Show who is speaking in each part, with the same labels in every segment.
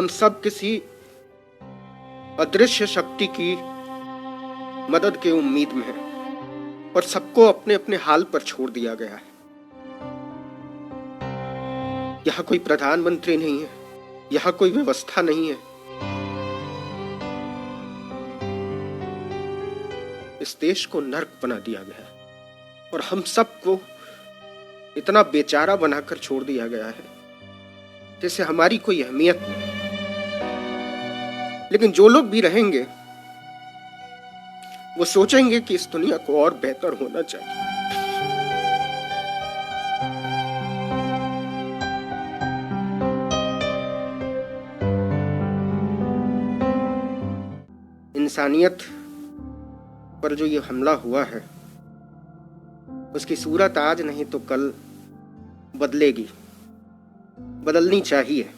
Speaker 1: हम सब किसी अदृश्य शक्ति की मदद के उम्मीद में हैं और सबको अपने अपने हाल पर छोड़ दिया गया है। यहाँ कोई प्रधानमंत्री नहीं है, यहाँ कोई व्यवस्था नहीं है। इस देश को नर्क बना दिया गया है और हम सबको इतना बेचारा बनाकर छोड़ दिया गया है जैसे हमारी कोई अहमियत नहीं। लेकिन जो लोग भी रहेंगे वो सोचेंगे कि इस दुनिया को और बेहतर होना चाहिए। इंसानियत पर जो ये हमला हुआ है उसकी सूरत आज नहीं तो कल बदलेगी, बदलनी चाहिए।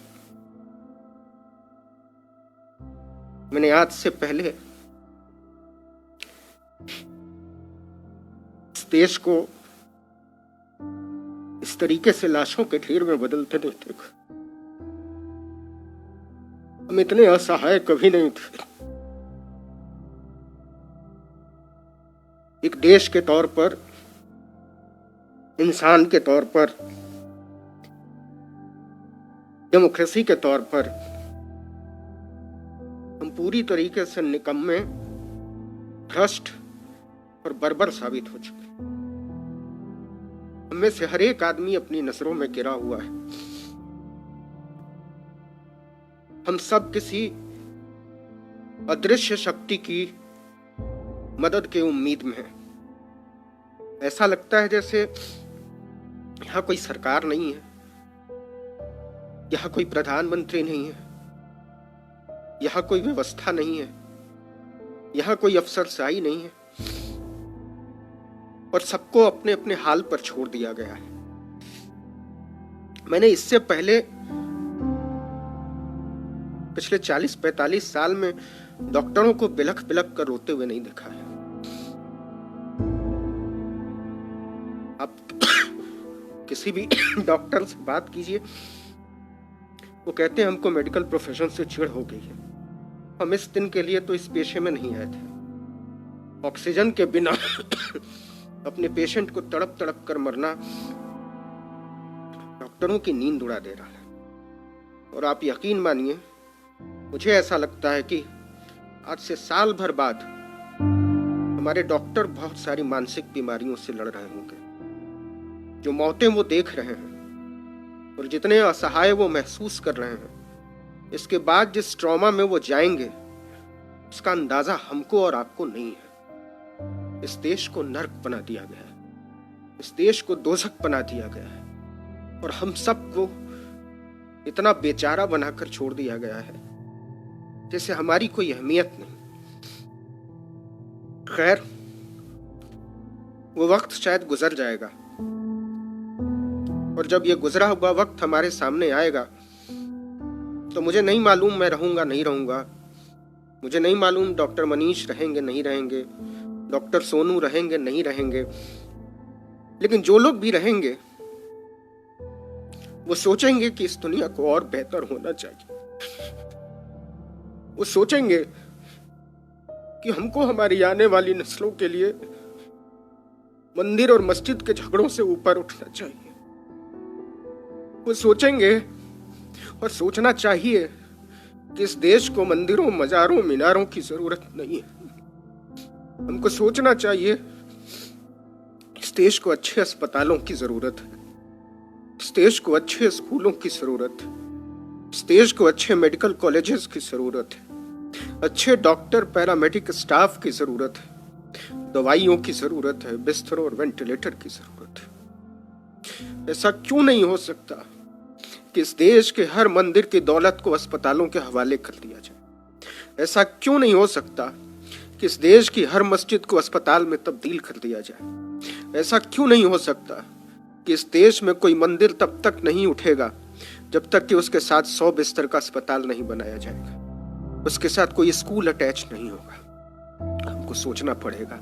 Speaker 1: मैंने आज से पहले इस देश को इस तरीके से लाशों के ढेर में बदलते नहीं देखा। हम इतने असहाय कभी नहीं थे। एक देश के तौर पर, इंसान के तौर पर, डेमोक्रेसी के तौर पर हम पूरी तरीके से निकम्मे, भ्रष्ट और बर्बर साबित हो चुके। हम में से हर एक आदमी अपनी नजरों में गिरा हुआ है। हम सब किसी अदृश्य शक्ति की मदद के उम्मीद में है। ऐसा लगता है जैसे यहाँ कोई सरकार नहीं है, यहाँ कोई प्रधानमंत्री नहीं है, यहाँ कोई व्यवस्था नहीं है, यहाँ कोई अफसरशाही नहीं है और सबको अपने अपने हाल पर छोड़ दिया गया है। मैंने इससे पहले पिछले 40-45 साल में डॉक्टरों को बिलख बिलख कर रोते हुए नहीं देखा है। आप किसी भी डॉक्टर से बात कीजिए, वो कहते हैं हमको मेडिकल प्रोफेशन से चिढ़ हो गई है। हम इस दिन के लिए तो इस पेशे में नहीं आए थे। ऑक्सीजन के बिना अपने पेशेंट को तड़प तड़प कर मरना डॉक्टरों की नींद उड़ा दे रहा है। और आप यकीन मानिए, मुझे ऐसा लगता है कि आज से साल भर बाद हमारे डॉक्टर बहुत सारी मानसिक बीमारियों से लड़ रहे होंगे। जो मौतें वो देख रहे हैं और जितने असहाय वो महसूस कर रहे हैं, इसके बाद जिस ट्रॉमा में वो जाएंगे उसका अंदाजा हमको और आपको नहीं है। इस देश को नर्क बना दिया गया है, इस देश को दोज़ख बना दिया गया है और हम सबको इतना बेचारा बनाकर छोड़ दिया गया है जैसे हमारी कोई अहमियत नहीं। खैर, वो वक्त शायद गुजर जाएगा और जब ये गुजरा हुआ वक्त हमारे सामने आएगा तो मुझे नहीं मालूम मैं रहूंगा नहीं रहूंगा, मुझे नहीं मालूम डॉक्टर मनीष रहेंगे नहीं रहेंगे, डॉक्टर सोनू रहेंगे नहीं रहेंगे। लेकिन जो लोग भी रहेंगे वो सोचेंगे कि इस दुनिया को और बेहतर होना चाहिए। वो सोचेंगे कि हमको हमारी आने वाली नस्लों के लिए मंदिर और मस्जिद के झगड़ों से ऊपर उठना चाहिए। वो सोचेंगे और सोचना चाहिए कि इस देश को मंदिरों, मजारों, मीनारों की जरूरत नहीं है। हमको सोचना चाहिए इस देश को अच्छे अस्पतालों की जरूरत है, इस देश को अच्छे स्कूलों की जरूरत है, इस देश को अच्छे मेडिकल कॉलेजेस की जरूरत है, अच्छे डॉक्टर, पैरामेडिक स्टाफ की जरूरत है, दवाइयों की जरूरत है, बिस्तरों और वेंटिलेटर की जरूरत है। ऐसा क्यों नहीं हो सकता कि इस देश के हर मंदिर की दौलत को अस्पतालों के हवाले कर दिया जाए? ऐसा क्यों नहीं हो सकता कि इस देश की हर मस्जिद को अस्पताल में तब्दील कर दिया जाए? ऐसा क्यों नहीं हो सकता कि इस देश में कोई मंदिर तब तक नहीं उठेगा जब तक कि उसके साथ 100 बिस्तर का अस्पताल नहीं बनाया जाएगा, उसके साथ कोई स्कूल अटैच नहीं होगा? हमको सोचना पड़ेगा।